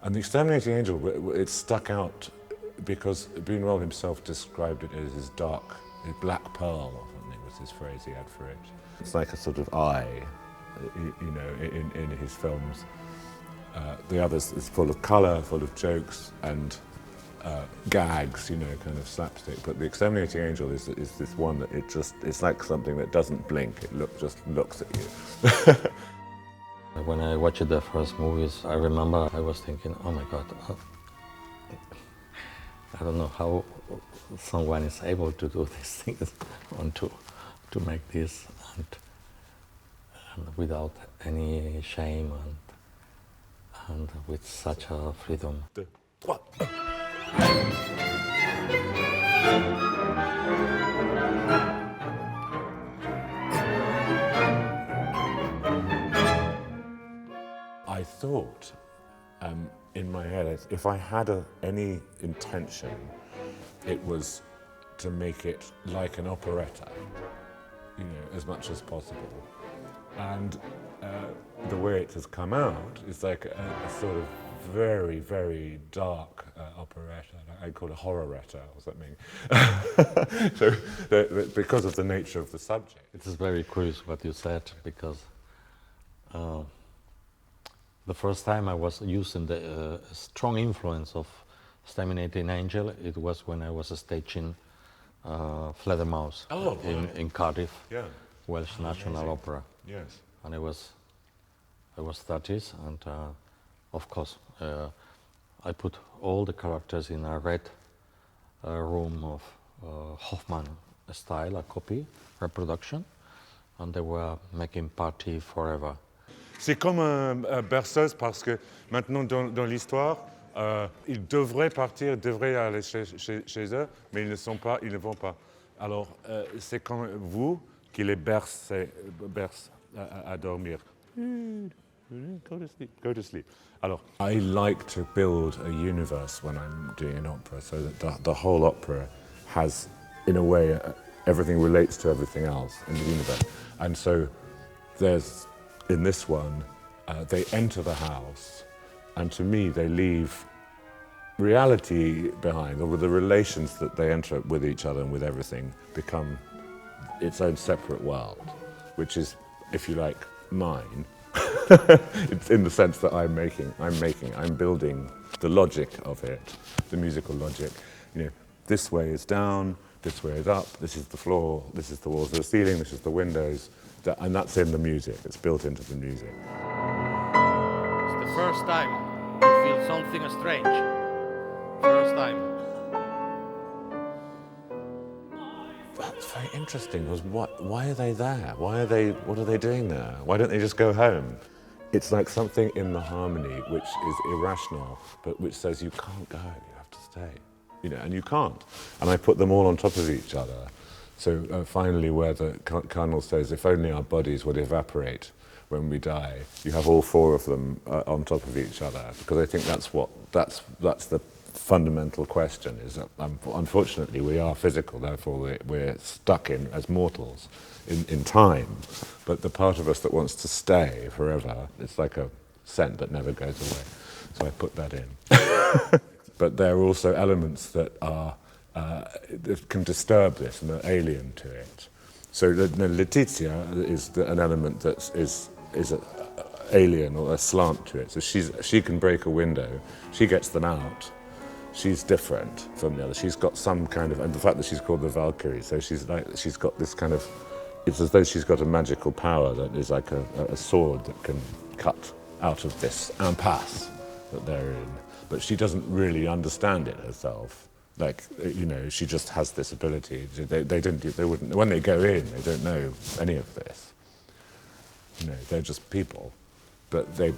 And the Exterminating Angel, it stuck out because Buñuel himself described it as his dark, his black pearl or something was his phrase he had for it. It's like a sort of eye, you know, in his films. The others is full of colour, full of jokes and gags, you know, kind of slapstick. But the Exterminating Angel is this one that it's like something that doesn't blink, it just looks at you. When I watched the first movies, I remember I was thinking, oh my God, I don't know how someone is able to do these things and to make this and without any shame and with such a freedom. I thought in my head, if I had any intention, it was to make it like an operetta, you know, as much as possible. And the way it has come out is like a sort of very, very dark operetta. I call it horroretta or something. So, because of the nature of the subject. It is very curious what you said, because the first time I was using the strong influence of Exterminating Angel, it was when I was staging Fledermaus in Cardiff, yeah. Welsh National Opera. Yes. And I was 30s, and of course I put all the characters in a red room of Hoffman style, a copy, reproduction, and they were making party forever. C'est comme berceuse parce que maintenant dans l'histoire, ils devraient partir, devraient aller chez eux, mais ils ne vont pas. Alors c'est comme vous qui les berce à dormir. Go to sleep. Alors, I like to build a universe when I'm doing an opera, so that the whole opera has, in a way, everything relates to everything else in the universe. And so there's, in this one, they enter the house, and to me they leave reality behind, or the relations that they enter with each other and with everything become its own separate world, which is, if you like, mine. It's in the sense that I'm building the logic of it, the musical logic. You know, this way is down, this way is up, this is the floor, this is the walls of the ceiling, this is the windows, and that's in the music, it's built into the music. It's the first time you feel something strange. First time. That's very interesting, because why are they there? What are they doing there? Why don't they just go home? It's like something in the harmony which is irrational, but which says you can't go, you have to stay. You know, and you can't. And I put them all on top of each other. So finally, where the Colonel says, if only our bodies would evaporate when we die, you have all four of them on top of each other, because I think that's the fundamental question, is that unfortunately we are physical, therefore we're stuck in as mortals in time, but the part of us that wants to stay forever, it's like a scent that never goes away. So I put that in. But there are also elements that are that can disturb this and are alien to it. So Letizia is an element that is an alien or a slant to it. So she can break a window, she gets them out. She's different from the other. She's got some kind of, and the fact that she's called the Valkyrie, so she's got this kind of, it's as though she's got a magical power that is like a sword that can cut out of this impasse that they're in. But she doesn't really understand it herself. Like, you know, she just has this ability. They wouldn't, when they go in, they don't know any of this. You know, they're just people, but they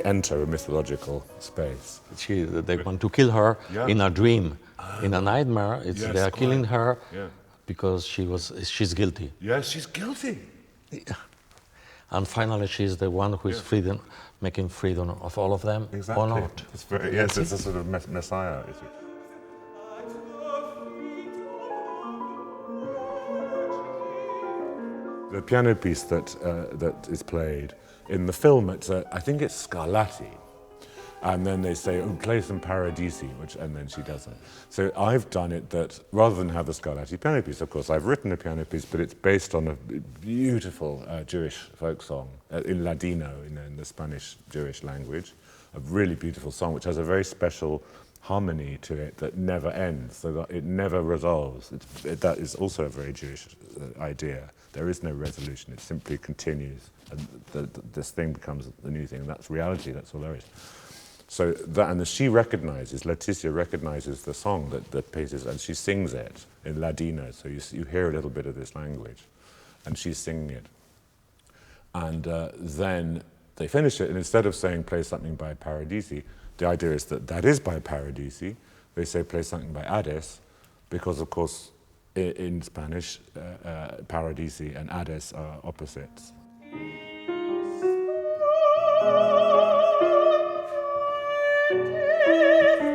enter a mythological space. They want to kill her in a dream, in a nightmare. They are killing her because she's guilty. Yes, she's guilty. Yeah. And finally, she's the one who is making freedom of all of them, exactly. or not. It's a sort of messiah. The piano piece that is played in the film, I think it's Scarlatti, And then they say, oh, play some Paradisi, and then she does it. So I've done it that, rather than have the Scarlatti piano piece, of course, I've written a piano piece, but it's based on a beautiful Jewish folk song in Ladino, in the Spanish Jewish language. A really beautiful song, which has a very special harmony to it that never ends, so that it never resolves. That is also a very Jewish idea. There is no resolution, it simply continues, and this thing becomes the new thing, and that's reality, that's all there is. So that, and she recognizes, Leticia recognizes the song that the piece is, and she sings it in Ladino, so you hear a little bit of this language, and she's singing it. And then they finish it, and instead of saying play something by Paradisi, the idea is that is by Paradisi. They say play something by Adès, because of course in Spanish, Paradisi and Adès are opposites.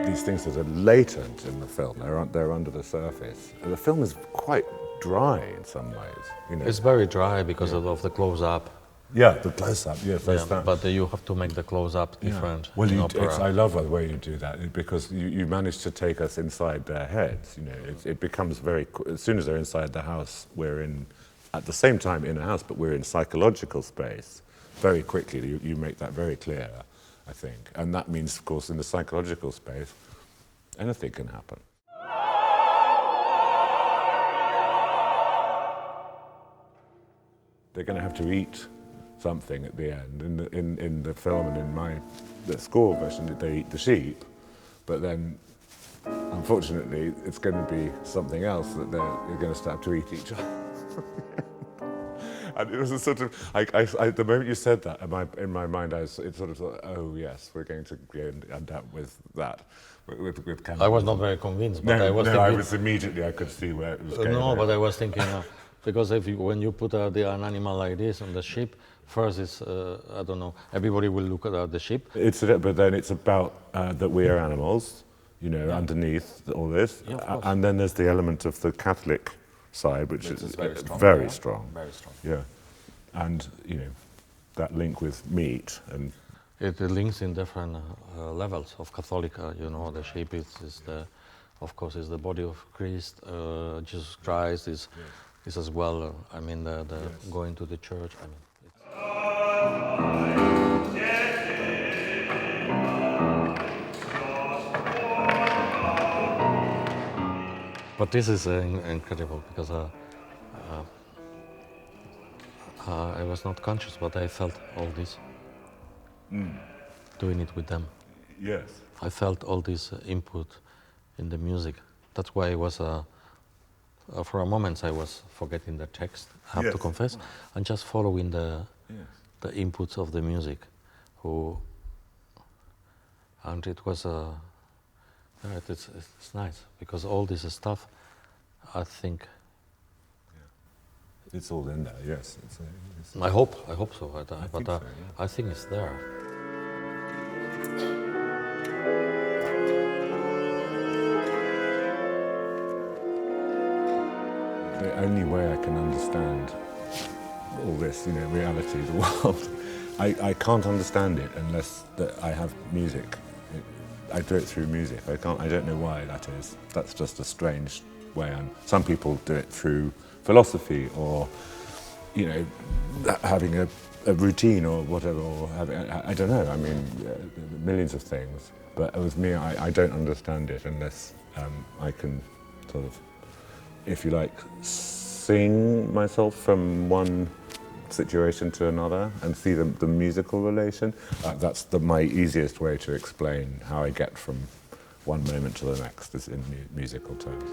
These things that are latent in the film, they're under the surface. And the film is quite dry in some ways. You know. It's very dry because of the close-up. Yeah, the close-up, yes. Yeah, but you have to make the close-up different. Yeah. Well, I love the way you do that, because you manage to take us inside their heads. You know, it becomes very, as soon as they're inside the house, we're in, at the same time in a house, but we're in psychological space. Very quickly, you make that very clear, I think. And that means, of course, in the psychological space, anything can happen. They're going to have to eat something at the end. In the film and in the score version, they eat the sheep, but then, unfortunately, it's going to be something else that they're going to start to eat each other. And it was a sort of, the moment you said that, in my mind, it sort of thought, oh yes, we're going to end up with that. With I was not very convinced, but I was thinking... I could see where it was going. No, but I was thinking, because when you put an animal like this on the sheep, first is, I don't know, everybody will look at the sheep. But then it's about that we are animals, you know, underneath all this. Yeah, and then there's the element of the Catholic side, which is very strong. Very strong. Yeah. And, you know, that link with meat and... It links in different levels of Catholic, you know, the sheep is of course, is the body of Christ, Jesus Christ is as well, I mean, going to the church, I mean. But this is incredible, because I was not conscious, but I felt all this. Doing it with them. Yes. I felt all this input in the music. That's why I was, for a moment, I was forgetting the text, I have to confess, and just following the inputs of the music. And it was, it's nice, because all this stuff, I think... It's all in there, yes. I hope so, I think it's there. The only way I can understand all this, you know, reality, the world, I can't understand it unless I have music. I do it through music. I don't know why that is. That's just a strange way. Some people do it through philosophy, or, you know, having a routine or whatever, or having, I don't know, I mean, millions of things. But with me, I don't understand it unless I can sort of, if you like, sing myself from one situation to another and see the musical relation. That's my easiest way to explain how I get from one moment to the next, is in musical terms.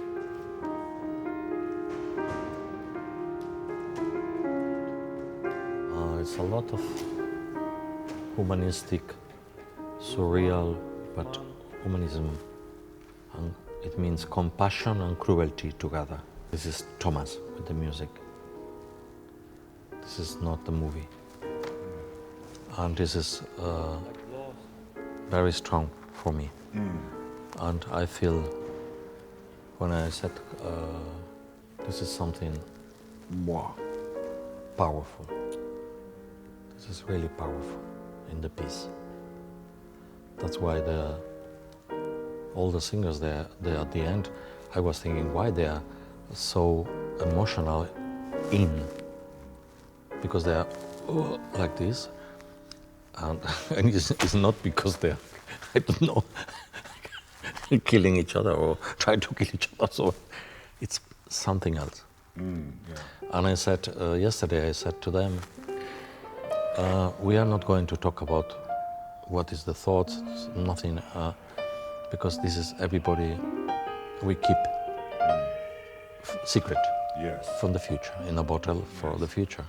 It's a lot of humanistic, surreal, but humanism, and it means compassion and cruelty together. This is Thomas with the music. This is not the movie. And this is very strong for me. And I feel, when I said this is something more powerful. This is really powerful in the piece. That's why all the singers they're at the end. I was thinking why they are so emotional because they are like this, and it's not because they're, I don't know, killing each other or trying to kill each other. So it's something else. And I said yesterday, I said to them, we are not going to talk about what is the thoughts, nothing, because this is everybody. We keep secret from the future in a bottle for the future.